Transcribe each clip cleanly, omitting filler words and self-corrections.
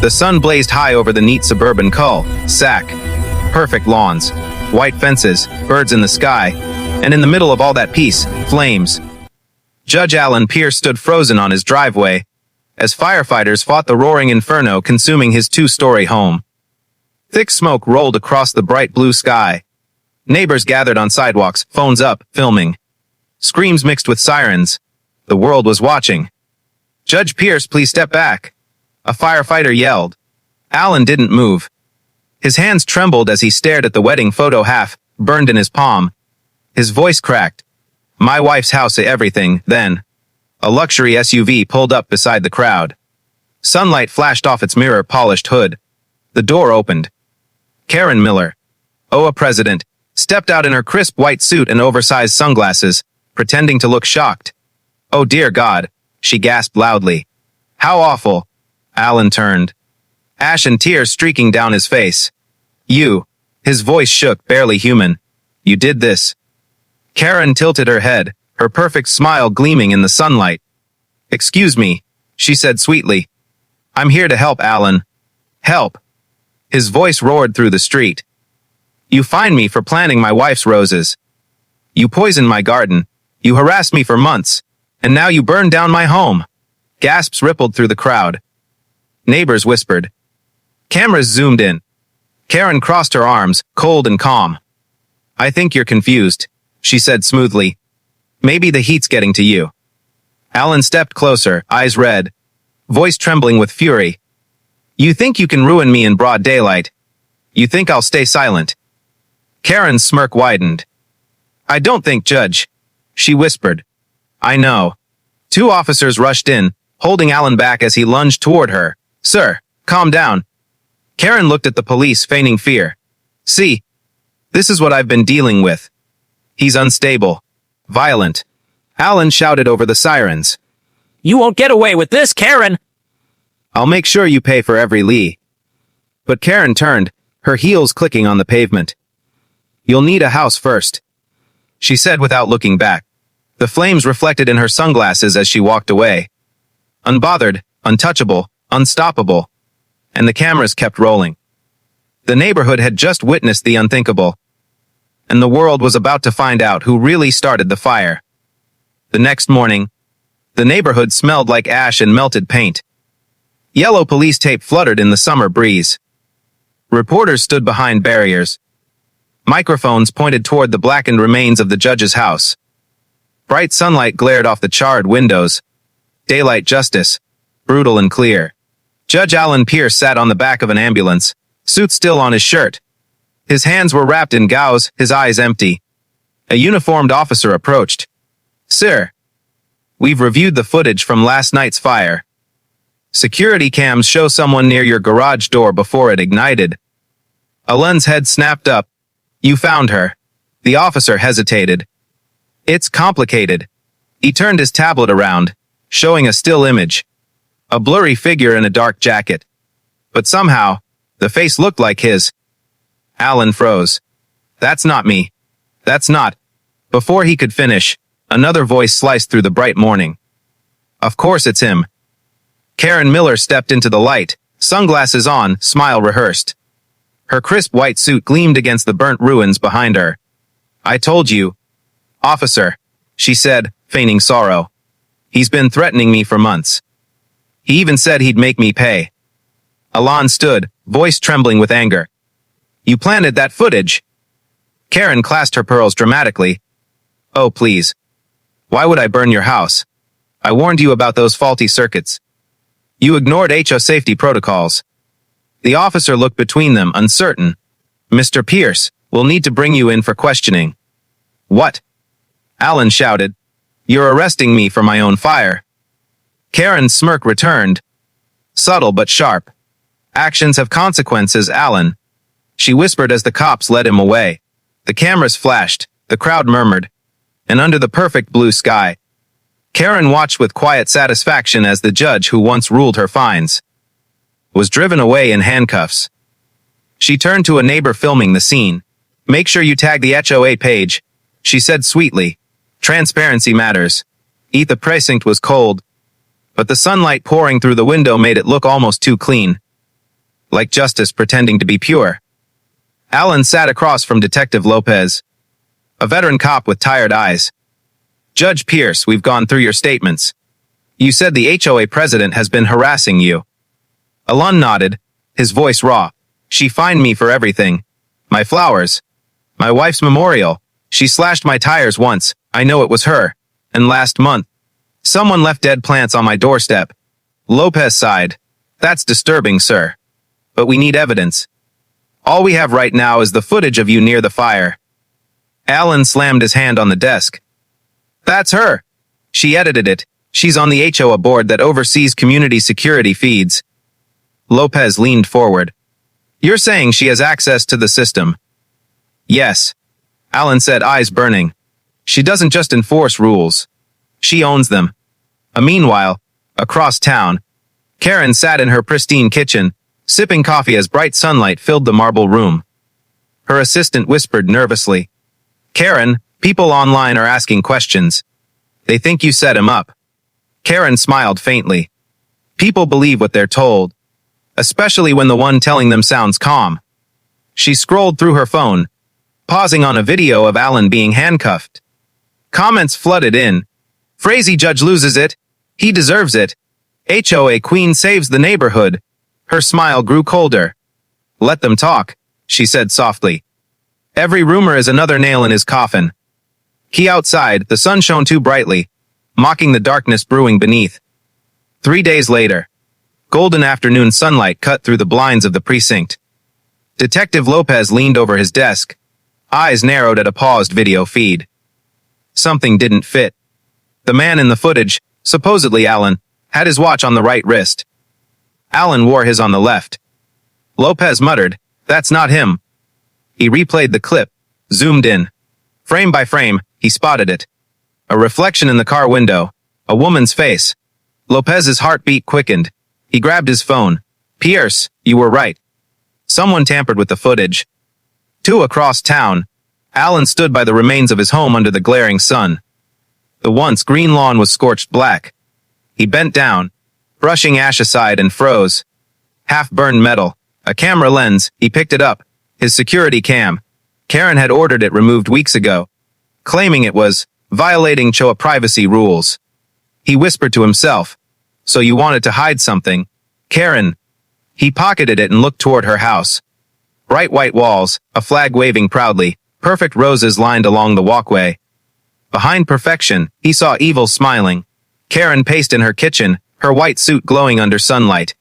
The sun blazed high over the neat suburban cul-de-sac. Perfect lawns, white fences, birds in the sky, and in the middle of all that peace, flames. Judge Alan Pierce stood frozen on his driveway as firefighters fought the roaring inferno consuming his two-story home. Thick smoke rolled across the bright blue sky. Neighbors gathered on sidewalks, phones up, filming. Screams mixed with sirens. The world was watching. "Judge Pierce, please step back," a firefighter yelled. Alan didn't move. His hands trembled as he stared at the wedding photo half burned in his palm. His voice cracked. "My wife's house, everything." Then a luxury SUV pulled up beside the crowd. Sunlight flashed off its mirror-polished hood. The door opened. Karen Miller, HOA president, stepped out in her crisp white suit and oversized sunglasses, pretending to look shocked. "Oh dear God," she gasped loudly. "How awful." Alan turned. Ash and tears streaking down his face. "You." His voice shook, barely human. "You did this." Karen tilted her head, her perfect smile gleaming in the sunlight. "Excuse me," she said sweetly. "I'm here to help, Alan." "Help." His voice roared through the street. "You fined me for planting my wife's roses. You poisoned my garden. You harassed me for months. And now you burned down my home." Gasps rippled through the crowd. Neighbors whispered. Cameras zoomed in. Karen crossed her arms, cold and calm. "I think you're confused," she said smoothly. "Maybe the heat's getting to you." Alan stepped closer, eyes red, voice trembling with fury. "You think you can ruin me in broad daylight? You think I'll stay silent?" Karen's smirk widened. "I don't think, Judge," she whispered. "I know." Two officers rushed in, holding Alan back as he lunged toward her. "Sir, calm down." Karen looked at the police, feigning fear. "See, this is what I've been dealing with. He's unstable, violent." Alan shouted over the sirens. "You won't get away with this, Karen!" "I'll make sure you pay for every lee." But Karen turned, her heels clicking on the pavement. "You'll need a house first," she said without looking back. The flames reflected in her sunglasses as she walked away. Unbothered, untouchable, unstoppable. And the cameras kept rolling. The neighborhood had just witnessed the unthinkable. And the world was about to find out who really started the fire. The next morning, the neighborhood smelled like ash and melted paint. Yellow police tape fluttered in the summer breeze. Reporters stood behind barriers. Microphones pointed toward the blackened remains of the judge's house. Bright sunlight glared off the charred windows. Daylight justice, brutal and clear. Judge Alan Pierce sat on the back of an ambulance, suit still on his shirt. His hands were wrapped in gauze, his eyes empty. A uniformed officer approached. "Sir, we've reviewed the footage from last night's fire. Security cams show someone near your garage door before it ignited." Alan's head snapped up. "You found her." The officer hesitated. "It's complicated." He turned his tablet around, showing a still image. A blurry figure in a dark jacket. But somehow, the face looked like his. Alan froze. "That's not me. That's not." Before he could finish, another voice sliced through the bright morning. "Of course it's him." Karen Miller stepped into the light, sunglasses on, smile rehearsed. Her crisp white suit gleamed against the burnt ruins behind her. "I told you, officer," she said, feigning sorrow. "He's been threatening me for months. He even said he'd make me pay." Alan stood, voice trembling with anger. "You planted that footage." Karen clasped her pearls dramatically. "Oh, please. Why would I burn your house? I warned you about those faulty circuits. You ignored HOA safety protocols." The officer looked between them, uncertain. "Mr. Pierce, we'll need to bring you in for questioning." "What?" Alan shouted. "You're arresting me for my own fire." Karen's smirk returned. Subtle but sharp. "Actions have consequences, Alan," she whispered as the cops led him away. The cameras flashed, the crowd murmured. And under the perfect blue sky, Karen watched with quiet satisfaction as the judge who once ruled her fines was driven away in handcuffs. She turned to a neighbor filming the scene. "Make sure you tag the HOA page," she said sweetly. "Transparency matters." The precinct was cold, but the sunlight pouring through the window made it look almost too clean. like justice pretending to be pure. Alan sat across from Detective Lopez, a veteran cop with tired eyes. Judge Pierce, we've gone through your statements. You said the HOA president has been harassing you. Alan nodded, his voice raw. She fined me for everything. My flowers. My wife's memorial. She slashed my tires once. I know it was her. And last month, someone left dead plants on my doorstep. Lopez sighed. That's disturbing, sir. But we need evidence. All we have right now is the footage of you near the fire. Alan slammed his hand on the desk. That's her. She edited it. She's on the HOA board that oversees community security feeds. Lopez leaned forward. You're saying she has access to the system? Yes. Alan said, eyes burning. She doesn't just enforce rules. She owns them. Meanwhile, across town, Karen sat in her pristine kitchen, sipping coffee as bright sunlight filled the marble room. Her assistant whispered nervously, Karen, people online are asking questions. They think you set him up. Karen smiled faintly. People believe what they're told, especially when the one telling them sounds calm. She scrolled through her phone, pausing on a video of Alan being handcuffed. Comments flooded in. Crazy judge loses it. He deserves it. HOA queen saves the neighborhood. Her smile grew colder. Let them talk, she said softly. Every rumor is another nail in his coffin. He outside, the sun shone too brightly, mocking the darkness brewing beneath. 3 days later, golden afternoon sunlight cut through the blinds of the precinct. Detective Lopez leaned over his desk, eyes narrowed at a paused video feed. Something didn't fit. The man in the footage, supposedly Alan, had his watch on the right wrist. Alan wore his on the left. Lopez muttered, that's not him. He replayed the clip, zoomed in. Frame by frame, he spotted it. A reflection in the car window, a woman's face. Lopez's heartbeat quickened. He grabbed his phone. Pierce, you were right. Someone tampered with the footage. 2 across town, Alan stood by the remains of his home under the glaring sun. The once green lawn was scorched black. He bent down, brushing ash aside, and froze. Half-burned metal, a camera lens, he picked it up. His security cam. Karen had ordered it removed weeks ago, claiming it was violating HOA privacy rules. He whispered to himself, so you wanted to hide something, Karen. He pocketed it and looked toward her house. Bright white walls, a flag waving proudly, perfect roses lined along the walkway. Behind perfection, he saw evil smiling. Karen paced in her kitchen, her white suit glowing under sunlight.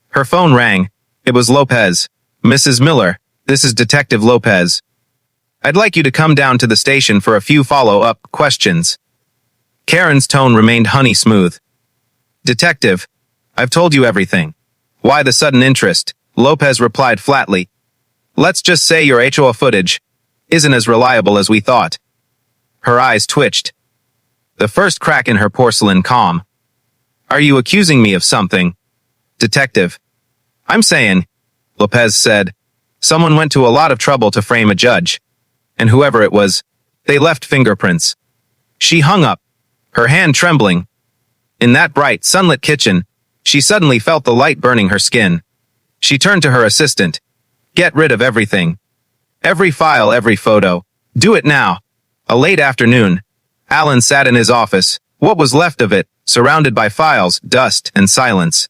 Her phone rang. It was Lopez. Mrs. Miller, this is Detective Lopez. I'd like you to come down to the station for a few follow-up questions. Karen's tone remained honey smooth. Detective, I've told you everything. Why the sudden interest? Lopez replied flatly. Let's just say your HOA footage isn't as reliable as we thought. Her eyes twitched. The first crack in her porcelain calm. Are you accusing me of something? Detective. I'm saying, Lopez said, someone went to a lot of trouble to frame a judge. And whoever it was, they left fingerprints. She hung up, her hand trembling. In that bright, sunlit kitchen, she suddenly felt the light burning her skin. She turned to her assistant. Get rid of everything. Every file, every photo. Do it now. A late afternoon, Alan sat in his office, what was left of it, surrounded by files, dust, and silence.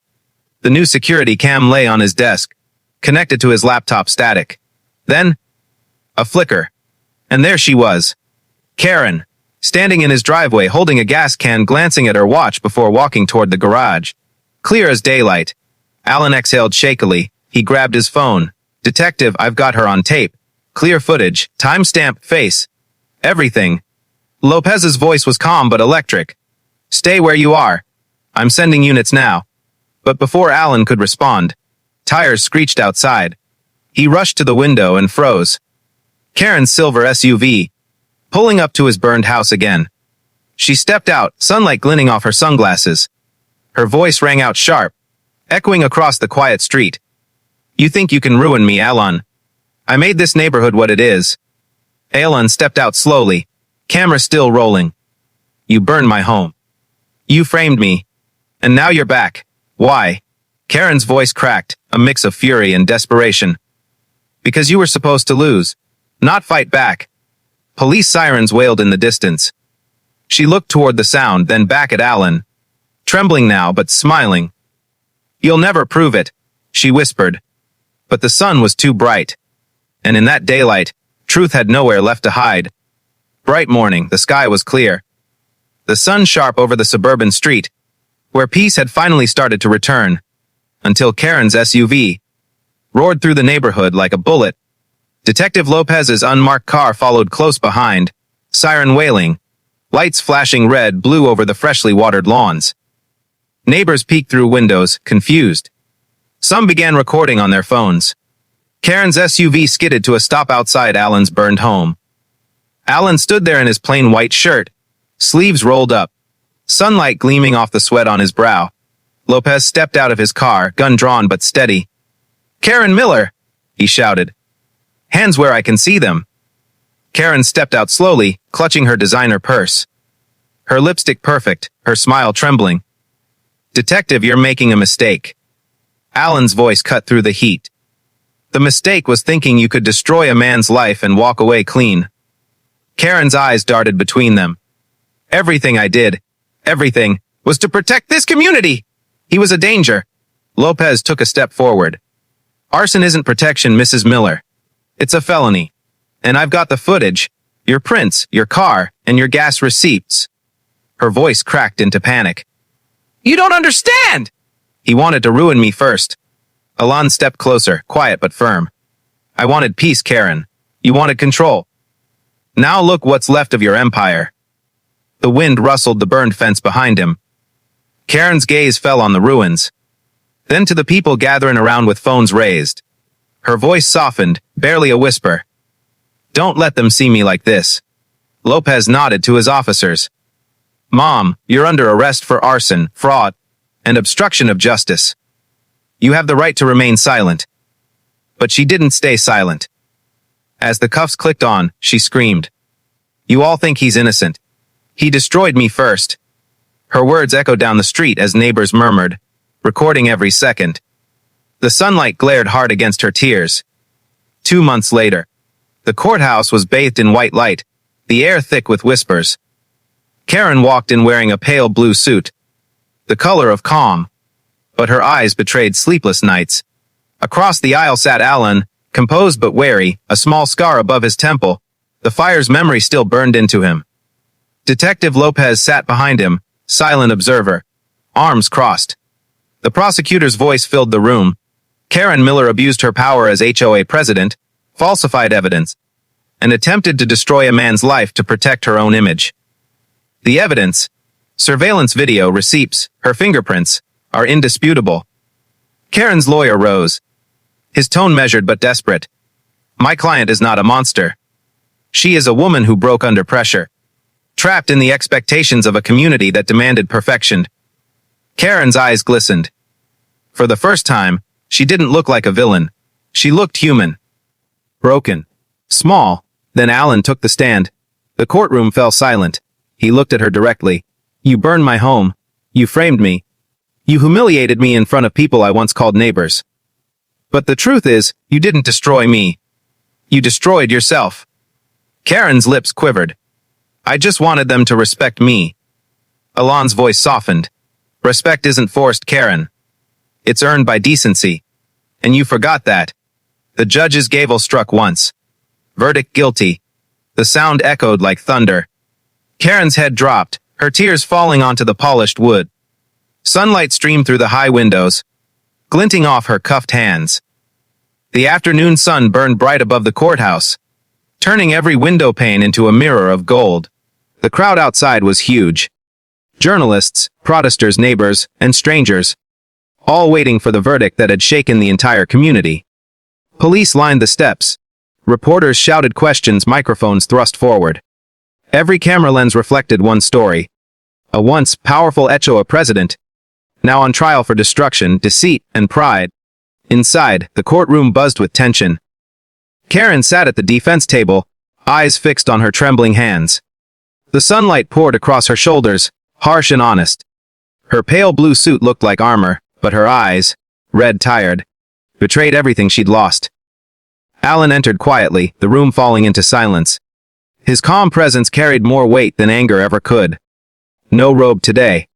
The new security cam lay on his desk, connected to his laptop static. Then, a flicker. And there she was. Karen, standing in his driveway holding a gas can, glancing at her watch before walking toward the garage. Clear as daylight. Alan exhaled shakily. He grabbed his phone. Detective, I've got her on tape. Clear footage, timestamp, face. Everything. Lopez's voice was calm but electric. Stay where you are. I'm sending units now. But before Alan could respond, tires screeched outside. He rushed to the window and froze. Karen's silver SUV, pulling up to his burned house again. She stepped out, sunlight glinting off her sunglasses. Her voice rang out sharp, echoing across the quiet street. You think you can ruin me, Alan? I made this neighborhood what it is. Alan stepped out slowly, camera still rolling. You burned my home. You framed me. And now you're back. Why? Karen's voice cracked, a mix of fury and desperation. Because you were supposed to lose, not fight back. Police sirens wailed in the distance. She looked toward the sound, then back at Alan, trembling now but smiling. You'll never prove it, she whispered. But the sun was too bright. And in that daylight, truth had nowhere left to hide. Bright morning, the sky was clear. The sun sharp over the suburban street, where peace had finally started to return, until Karen's SUV roared through the neighborhood like a bullet. Detective Lopez's unmarked car followed close behind, siren wailing, lights flashing red blue over the freshly watered lawns. Neighbors peeked through windows, confused. Some began recording on their phones. Karen's SUV skidded to a stop outside Alan's burned home. Alan stood there in his plain white shirt, sleeves rolled up, sunlight gleaming off the sweat on his brow. Lopez stepped out of his car, gun drawn but steady. "Karen Miller!" he shouted. "Hands where I can see them." Karen stepped out slowly, clutching her designer purse. Her lipstick perfect, her smile trembling. "Detective, you're making a mistake." Alan's voice cut through the heat. "The mistake was thinking you could destroy a man's life and walk away clean." Karen's eyes darted between them. "Everything I did, everything, was to protect this community! He was a danger." Lopez took a step forward. "Arson isn't protection, Mrs. Miller. It's a felony. And I've got the footage, your prints, your car, and your gas receipts." Her voice cracked into panic. "You don't understand!" "He wanted to ruin me first." Alan stepped closer, quiet but firm. "I wanted peace, Karen. You wanted control. Now look what's left of your empire." The wind rustled the burned fence behind him. Karen's gaze fell on the ruins, then to the people gathering around with phones raised. Her voice softened, barely a whisper. "Don't let them see me like this." Lopez nodded to his officers. "Mom, you're under arrest for arson, fraud, and obstruction of justice. You have the right to remain silent." But she didn't stay silent. As the cuffs clicked on, she screamed. "You all think he's innocent. He destroyed me first." Her words echoed down the street as neighbors murmured, recording every second. The sunlight glared hard against her tears. 2 months later, the courthouse was bathed in white light, the air thick with whispers. Karen walked in wearing a pale blue suit, the color of calm, but her eyes betrayed sleepless nights. Across the aisle sat Alan, composed but wary, a small scar above his temple. The fire's memory still burned into him. Detective Lopez sat behind him, silent observer, arms crossed. The prosecutor's voice filled the room. Karen Miller abused her power as HOA president, falsified evidence, and attempted to destroy a man's life to protect her own image. The evidence, surveillance video, receipts, her fingerprints, are indisputable. Karen's lawyer rose, his tone measured but desperate. "My client is not a monster. She is a woman who broke under pressure, trapped in the expectations of a community that demanded perfection." Karen's eyes glistened. For the first time, she didn't look like a villain. She looked human. Broken. Small. Then Alan took the stand. The courtroom fell silent. He looked at her directly. "You burned my home. You framed me. You humiliated me in front of people I once called neighbors. But the truth is, you didn't destroy me. You destroyed yourself." Karen's lips quivered. "I just wanted them to respect me." Alan's voice softened. "Respect isn't forced, Karen. It's earned by decency. And you forgot that." The judge's gavel struck once. Verdict guilty. The sound echoed like thunder. Karen's head dropped, her tears falling onto the polished wood. Sunlight streamed through the high windows, glinting off her cuffed hands. The afternoon sun burned bright above the courthouse, turning every window pane into a mirror of gold. The crowd outside was huge. Journalists, protesters, neighbors, and strangers, all waiting for the verdict that had shaken the entire community. Police lined the steps. Reporters shouted questions, microphones thrust forward. Every camera lens reflected one story. A once powerful HOA president, now on trial for destruction, deceit, and pride. Inside, the courtroom buzzed with tension. Karen sat at the defense table, eyes fixed on her trembling hands. The sunlight poured across her shoulders, harsh and honest. Her pale blue suit looked like armor, but her eyes, red, tired, betrayed everything she'd lost. Alan entered quietly, the room falling into silence. His calm presence carried more weight than anger ever could. No robe today.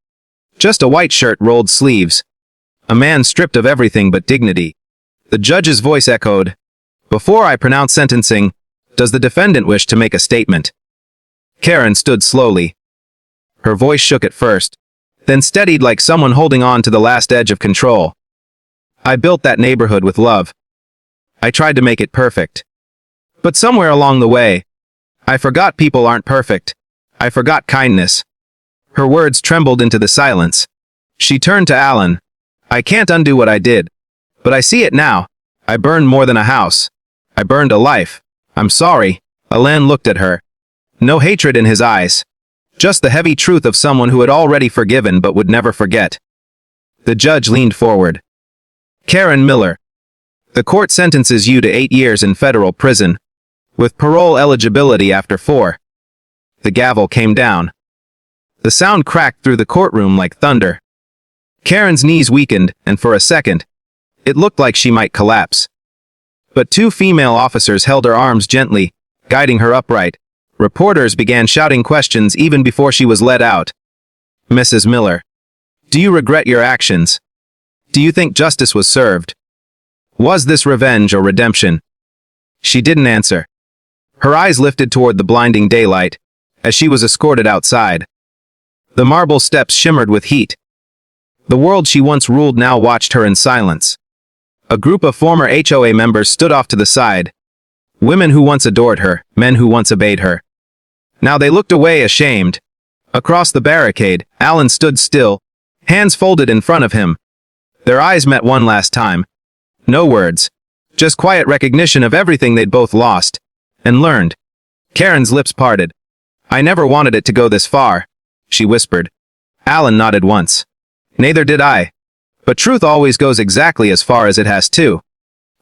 Just a white shirt, rolled sleeves. A man stripped of everything but dignity. The judge's voice echoed, "Before I pronounce sentencing, does the defendant wish to make a statement?" Karen stood slowly. Her voice shook at first, then steadied like someone holding on to the last edge of control. "I built that neighborhood with love. I tried to make it perfect. But somewhere along the way, I forgot people aren't perfect. I forgot kindness." Her words trembled into the silence. She turned to Alan. "I can't undo what I did. But I see it now. I burned more than a house. I burned a life. I'm sorry." Alan looked at her. No hatred in his eyes. Just the heavy truth of someone who had already forgiven but would never forget. The judge leaned forward. "Karen Miller, the court sentences you to 8 years in federal prison, with parole eligibility after 4. The gavel came down. The sound cracked through the courtroom like thunder. Karen's knees weakened, and for a second, it looked like she might collapse. But 2 female officers held her arms gently, guiding her upright. Reporters began shouting questions even before she was let out. "Mrs. Miller, do you regret your actions? Do you think justice was served? Was this revenge or redemption?" She didn't answer. Her eyes lifted toward the blinding daylight, as she was escorted outside. The marble steps shimmered with heat. The world she once ruled now watched her in silence. A group of former HOA members stood off to the side. Women who once adored her, men who once obeyed her. Now they looked away ashamed. Across the barricade, Alan stood still, hands folded in front of him. Their eyes met one last time. No words. Just quiet recognition of everything they'd both lost and learned. Karen's lips parted. "I never wanted it to go this far," she whispered. Alan nodded once. "Neither did I. But truth always goes exactly as far as it has to."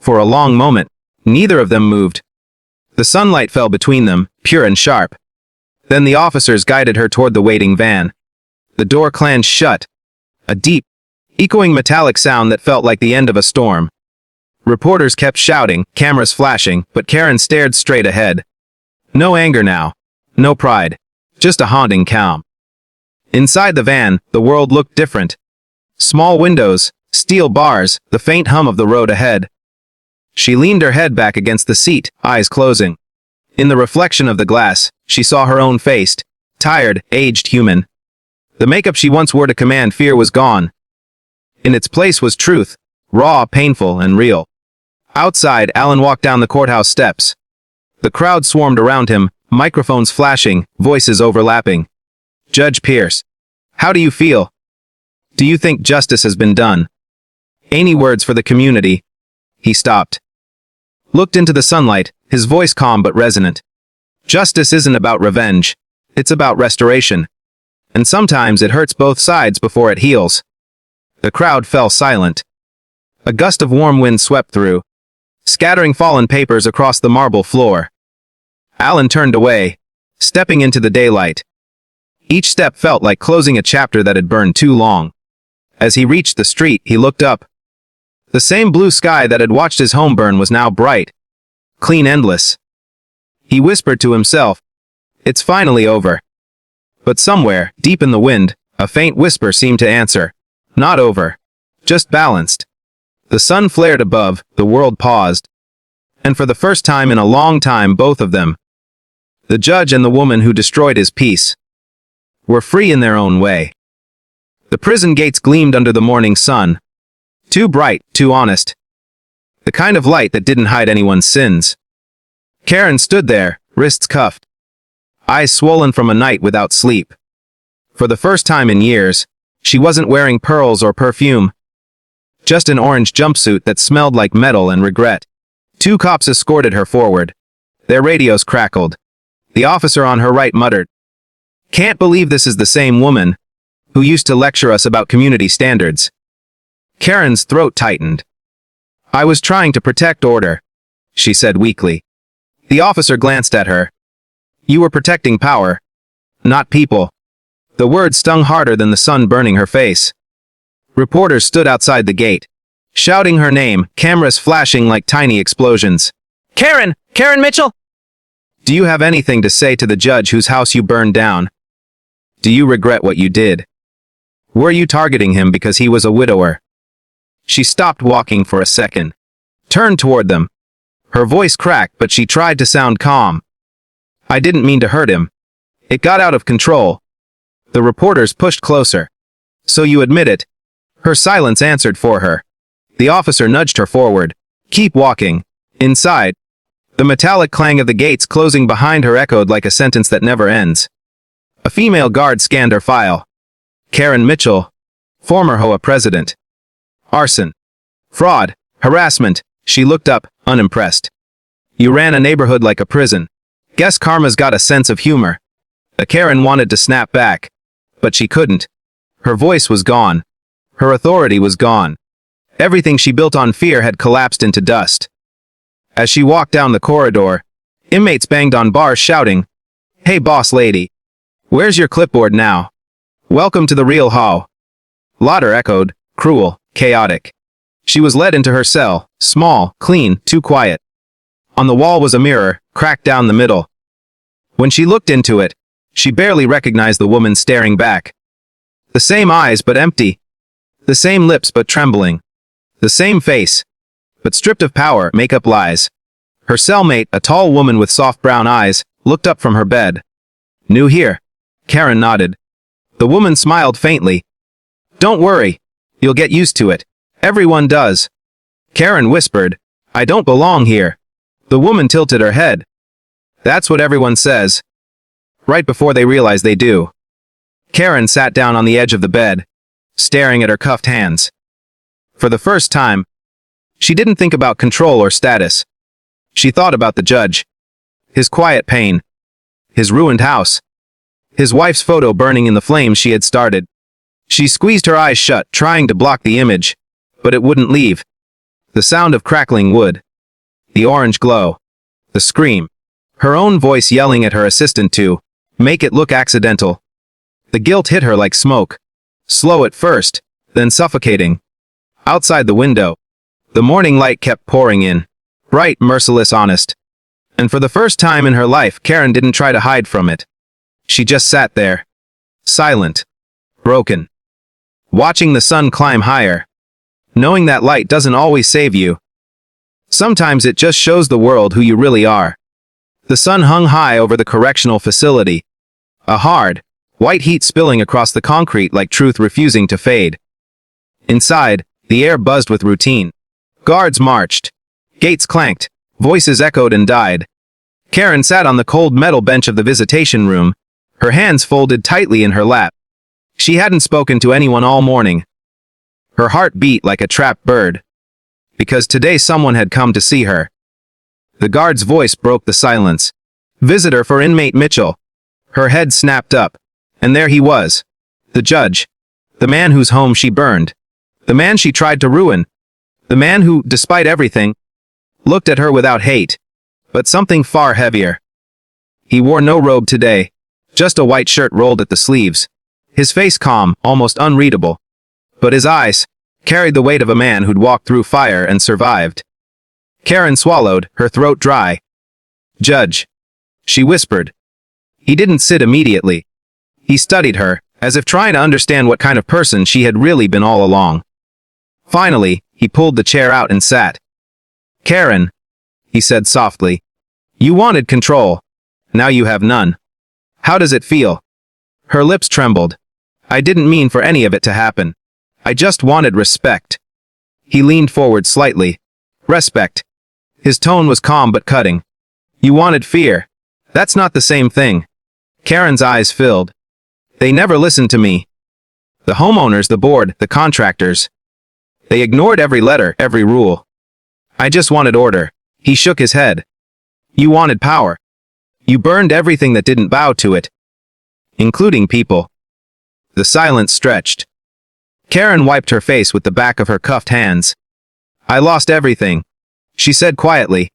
For a long moment, neither of them moved. The sunlight fell between them, pure and sharp. Then the officers guided her toward the waiting van. The door clanged shut. A deep, echoing metallic sound that felt like the end of a storm. Reporters kept shouting, cameras flashing, but Karen stared straight ahead. No anger now. No pride. Just a haunting calm. Inside the van, the world looked different. Small windows, steel bars, the faint hum of the road ahead. She leaned her head back against the seat, eyes closing. In the reflection of the glass, she saw her own face, tired, aged human. The makeup she once wore to command fear was gone. In its place was truth, raw, painful, and real. Outside, Alan walked down the courthouse steps. The crowd swarmed around him, microphones flashing, voices overlapping. "Judge Pierce, how do you feel? Do you think justice has been done? Any words for the community?" He stopped. Looked into the sunlight, his voice calm but resonant. "Justice isn't about revenge. It's about restoration. And sometimes it hurts both sides before it heals." The crowd fell silent. A gust of warm wind swept through, scattering fallen papers across the marble floor. Alan turned away, stepping into the daylight. Each step felt like closing a chapter that had burned too long. As he reached the street, he looked up. The same blue sky that had watched his home burn was now bright, clean, endless. He whispered to himself, "It's finally over." But somewhere, deep in the wind, a faint whisper seemed to answer, "Not over. Just balanced." The sun flared above, the world paused. And for the first time in a long time, both of them, the judge and the woman who destroyed his peace, were free in their own way. The prison gates gleamed under the morning sun. Too bright, too honest. The kind of light that didn't hide anyone's sins. Karen stood there, wrists cuffed, eyes swollen from a night without sleep. For the first time in years, she wasn't wearing pearls or perfume. Just an orange jumpsuit that smelled like metal and regret. 2 cops escorted her forward. Their radios crackled. The officer on her right muttered, "Can't believe this is the same woman who used to lecture us about community standards." Karen's throat tightened. "I was trying to protect order," she said weakly. The officer glanced at her. "You were protecting power, not people." The words stung harder than the sun burning her face. Reporters stood outside the gate. shouting her name, cameras flashing like tiny explosions. Karen! Karen Mitchell! Do you have anything to say to the judge whose house you burned down? Do you regret what you did? Were you targeting him because he was a widower? She stopped walking for a second, turned toward them. Her voice cracked, but she tried to sound calm. I didn't mean to hurt him. It got out of control. The reporters pushed closer. So you admit it? Her silence answered for her. The officer nudged her forward. Keep walking. Inside. The metallic clang of the gates closing behind her echoed like a sentence that never ends. A female guard scanned her file. Karen Mitchell, former HOA president. Arson. Fraud. Harassment. She looked up, unimpressed. You ran a neighborhood like a prison. Guess karma's got a sense of humor. The Karen wanted to snap back, but she couldn't. Her voice was gone. Her authority was gone. Everything she built on fear had collapsed into dust. As she walked down the corridor, inmates banged on bars shouting, "Hey boss lady, where's your clipboard now? Welcome to the real HOA." Laughter echoed, cruel, chaotic. She was led into her cell, small, clean, too quiet. On the wall was a mirror, cracked down the middle. When she looked into it, she barely recognized the woman staring back. The same eyes but empty. The same lips but trembling. The same face, but stripped of power, makeup, lies. Her cellmate, a tall woman with soft brown eyes, looked up from her bed. New here? Karen nodded. The woman smiled faintly. Don't worry. You'll get used to it. Everyone does. Karen whispered, I don't belong here. The woman tilted her head. That's what everyone says. Right before they realize they do. Karen sat down on the edge of the bed, staring at her cuffed hands. For the first time, she didn't think about control or status. She thought about the judge. His quiet pain. His ruined house. His wife's photo burning in the flames she had started. She squeezed her eyes shut, trying to block the image, but it wouldn't leave. The sound of crackling wood. The orange glow. The scream. Her own voice yelling at her assistant to make it look accidental. The guilt hit her like smoke. Slow at first, then suffocating. Outside the window, the morning light kept pouring in. Bright, merciless, honest. And for the first time in her life, Karen didn't try to hide from it. She just sat there. Silent. Broken. Watching the sun climb higher. Knowing that light doesn't always save you. Sometimes it just shows the world who you really are. The sun hung high over the correctional facility. A hard, white heat spilling across the concrete like truth refusing to fade. Inside, the air buzzed with routine. Guards marched. Gates clanked. Voices echoed and died. Karen sat on the cold metal bench of the visitation room, her hands folded tightly in her lap. She hadn't spoken to anyone all morning. Her heart beat like a trapped bird. Because today someone had come to see her. The guard's voice broke the silence. Visitor for inmate Mitchell. Her head snapped up. And there he was. The judge. The man whose home she burned. The man she tried to ruin. The man who, despite everything, looked at her without hate, but something far heavier. He wore no robe today, just a white shirt rolled at the sleeves. His face calm, almost unreadable. But his eyes carried the weight of a man who'd walked through fire and survived. Karen swallowed, her throat dry. Judge. She whispered. He didn't sit immediately. He studied her, as if trying to understand what kind of person she had really been all along. Finally, he pulled the chair out and sat. Karen, he said softly, you wanted control. Now you have none. How does it feel? Her lips trembled. I didn't mean for any of it to happen. I just wanted respect. He leaned forward slightly. Respect. His tone was calm but cutting. You wanted fear. That's not the same thing. Karen's eyes filled. They never listened to me. The homeowners, the board, the contractors. They ignored every letter, every rule. I just wanted order. He shook his head. You wanted power. You burned everything that didn't bow to it. Including people. The silence stretched. Karen wiped her face with the back of her cuffed hands. I lost everything, she said quietly.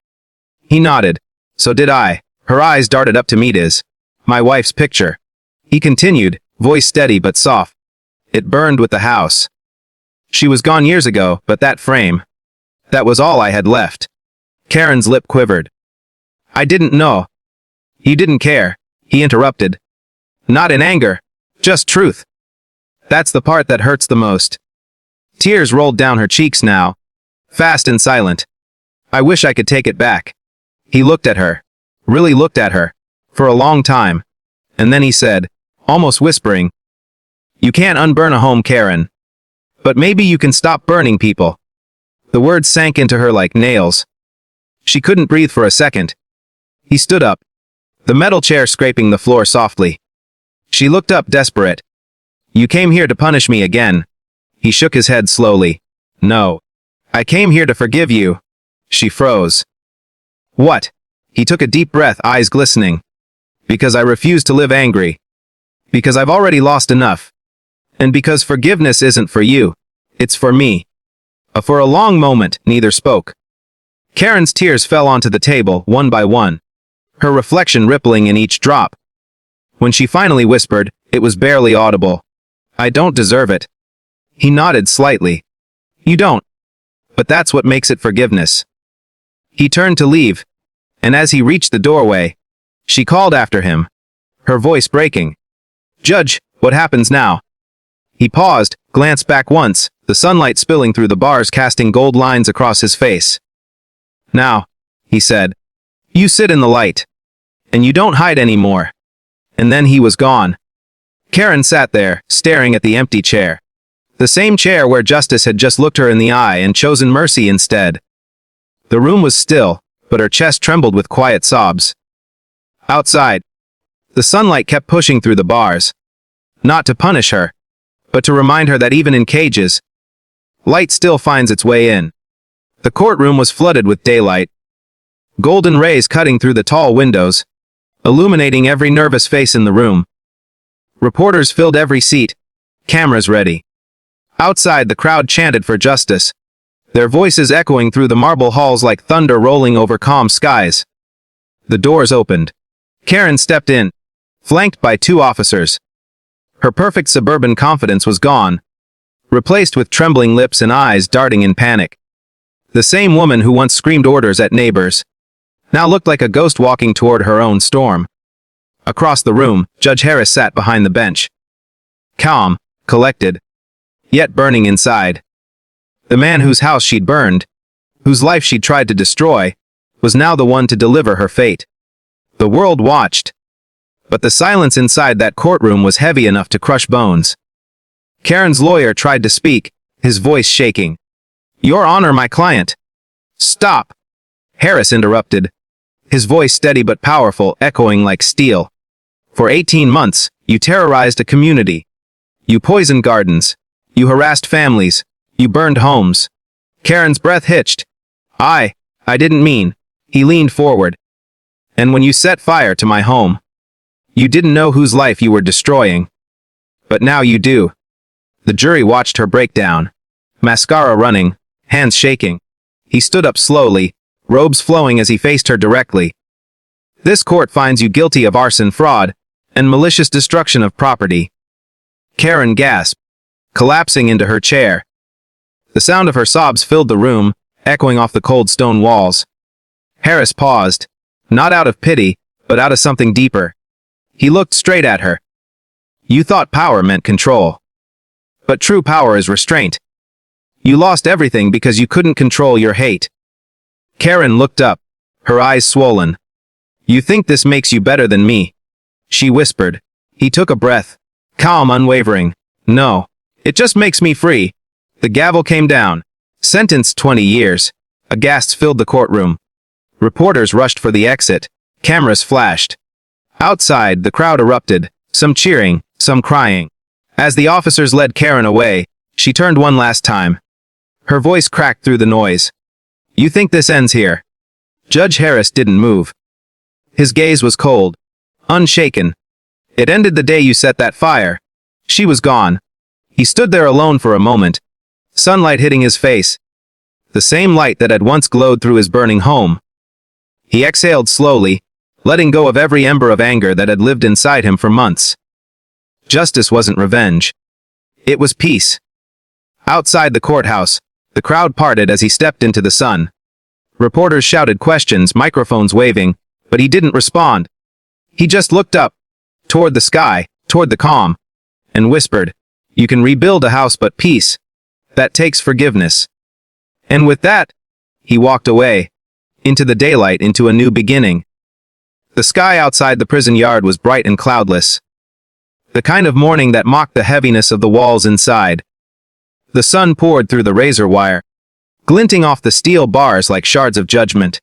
He nodded. So did I. Her eyes darted up to meet his. My wife's picture. He continued, voice steady but soft. It burned with the house. She was gone years ago, but that frame, that was all I had left. Karen's lip quivered. I didn't know. You didn't care, he interrupted. Not in anger, just truth. That's the part that hurts the most. Tears rolled down her cheeks now, fast and silent. I wish I could take it back. He looked at her, really looked at her, for a long time, and then he said, almost whispering, You can't unburn a home, Karen. But maybe you can stop burning people. The words sank into her like nails. She couldn't breathe for a second. He stood up, the metal chair scraping the floor softly. She looked up desperate. You came here to punish me again. He shook his head slowly. No. I came here to forgive you. She froze. What? He took a deep breath, eyes glistening. Because I refuse to live angry. Because I've already lost enough. And because forgiveness isn't for you. It's for me. For a long moment, neither spoke. Karen's tears fell onto the table, one by one, her reflection rippling in each drop. When she finally whispered, it was barely audible. I don't deserve it. He nodded slightly. You don't. But that's what makes it forgiveness. He turned to leave, and as he reached the doorway, she called after him, her voice breaking. Judge, what happens now? He paused, glanced back once, the sunlight spilling through the bars casting gold lines across his face. Now, he said, you sit in the light. And you don't hide anymore. And then he was gone. Karen sat there, staring at the empty chair. The same chair where Justice had just looked her in the eye and chosen mercy instead. The room was still, but her chest trembled with quiet sobs. Outside, the sunlight kept pushing through the bars. Not to punish her, but to remind her that even in cages, light still finds its way in. The courtroom was flooded with daylight, golden rays cutting through the tall windows, illuminating every nervous face in the room. Reporters filled every seat, cameras ready. Outside, the crowd chanted for justice, their voices echoing through the marble halls like thunder rolling over calm skies. The doors opened. Karen stepped in, flanked by two officers. Her perfect suburban confidence was gone, replaced with trembling lips and eyes darting in panic. The same woman who once screamed orders at neighbors now looked like a ghost walking toward her own storm. Across the room, Judge Harris sat behind the bench. Calm, collected, yet burning inside. The man whose house she'd burned, whose life she'd tried to destroy, was now the one to deliver her fate. The world watched, but the silence inside that courtroom was heavy enough to crush bones. Karen's lawyer tried to speak, his voice shaking. Your Honor, my client. Stop! Harris interrupted, his voice steady but powerful, echoing like steel. For 18 months, you terrorized a community. You poisoned gardens. You harassed families. You burned homes. Karen's breath hitched. I didn't mean. He leaned forward. And when you set fire to my home, you didn't know whose life you were destroying. But now you do. The jury watched her break down, mascara running, hands shaking. He stood up slowly, robes flowing as he faced her directly. This court finds you guilty of arson, fraud, and malicious destruction of property. Karen gasped, collapsing into her chair. The sound of her sobs filled the room, echoing off the cold stone walls. Harris paused, not out of pity, but out of something deeper. He looked straight at her. You thought power meant control. But true power is restraint. You lost everything because you couldn't control your hate. Karen looked up, her eyes swollen. You think this makes you better than me? She whispered. He took a breath, calm, unwavering. No, it just makes me free. The gavel came down. Sentenced 20 years. A gasp filled the courtroom. Reporters rushed for the exit. Cameras flashed. Outside, the crowd erupted, some cheering, some crying. As the officers led Karen away, she turned one last time. Her voice cracked through the noise. You think this ends here? Judge Harris didn't move. His gaze was cold, unshaken. It ended the day you set that fire. She was gone. He stood there alone for a moment, sunlight hitting his face, the same light that had once glowed through his burning home. He exhaled slowly, letting go of every ember of anger that had lived inside him for months. Justice wasn't revenge. It was peace. Outside the courthouse, the crowd parted as he stepped into the sun. Reporters shouted questions, microphones waving, but he didn't respond. He just looked up, toward the sky, toward the calm, and whispered, "You can rebuild a house, but peace, that takes forgiveness." And with that, he walked away, into the daylight, into a new beginning. The sky outside the prison yard was bright and cloudless. The kind of morning that mocked the heaviness of the walls inside. The sun poured through the razor wire, glinting off the steel bars like shards of judgment.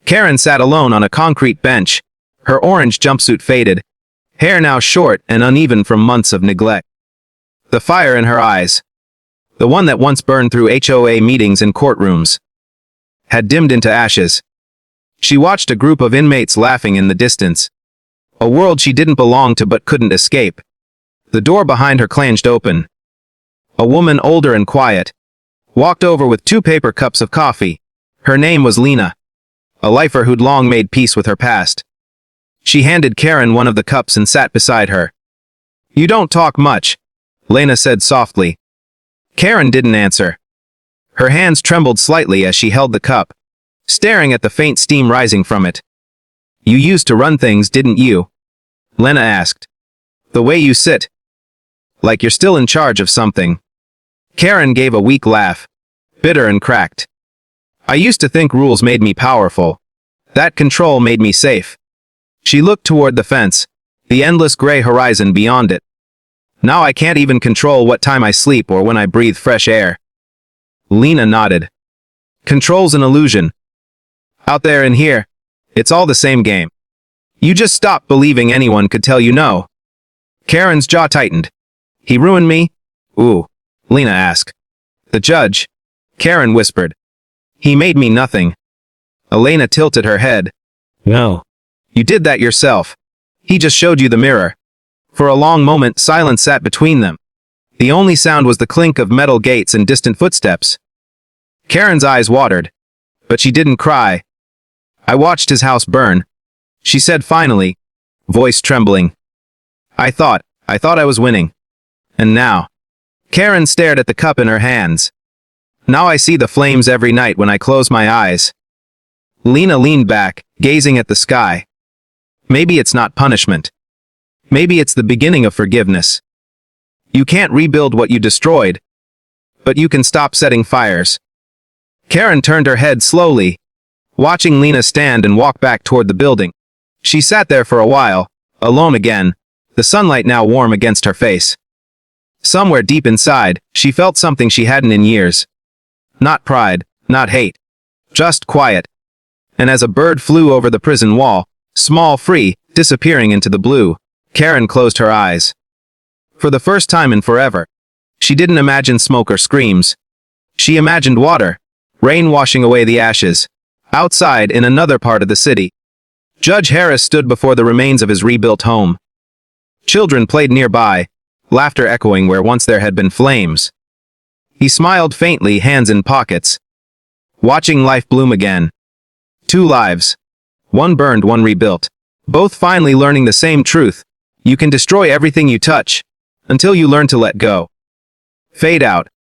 Karen sat alone on a concrete bench, her orange jumpsuit faded, hair now short and uneven from months of neglect. The fire in her eyes, the one that once burned through HOA meetings and courtrooms, had dimmed into ashes. She watched a group of inmates laughing in the distance. A world she didn't belong to but couldn't escape. The door behind her clanged open. A woman older and quiet walked over with 2 paper cups of coffee. Her name was Lena, a lifer who'd long made peace with her past. She handed Karen one of the cups and sat beside her. "You don't talk much," Lena said softly. Karen didn't answer. Her hands trembled slightly as she held the cup, staring at the faint steam rising from it. "You used to run things, didn't you?" Lena asked. "The way you sit. Like you're still in charge of something." Karen gave a weak laugh, bitter and cracked. "I used to think rules made me powerful. That control made me safe." She looked toward the fence, the endless gray horizon beyond it. "Now I can't even control what time I sleep or when I breathe fresh air." Lena nodded. "Control's an illusion. Out there and here, it's all the same game. You just stopped believing anyone could tell you no." Karen's jaw tightened. "He ruined me?" "Ooh," Lena asked. "The judge," Karen whispered. "He made me nothing." Elena tilted her head. "No. You did that yourself. He just showed you the mirror." For a long moment, silence sat between them. The only sound was the clink of metal gates and distant footsteps. Karen's eyes watered, but she didn't cry. "I watched his house burn," she said finally, voice trembling. I thought I was winning. And now." Karen stared at the cup in her hands. "Now I see the flames every night when I close my eyes." Lena leaned back, gazing at the sky. "Maybe it's not punishment. Maybe it's the beginning of forgiveness. You can't rebuild what you destroyed, but you can stop setting fires." Karen turned her head slowly, watching Lena stand and walk back toward the building. She sat there for a while, alone again, the sunlight now warm against her face. Somewhere deep inside, she felt something she hadn't in years. Not pride, not hate, just quiet. And as a bird flew over the prison wall, small, free, disappearing into the blue, Karen closed her eyes. For the first time in forever, she didn't imagine smoke or screams. She imagined water, rain washing away the ashes, outside in another part of the city. Judge Harris stood before the remains of his rebuilt home. Children played nearby, laughter echoing where once there had been flames. He smiled faintly, hands in pockets, watching life bloom again. 2 lives. One burned, one rebuilt. Both finally learning the same truth. You can destroy everything you touch, until you learn to let go. Fade out,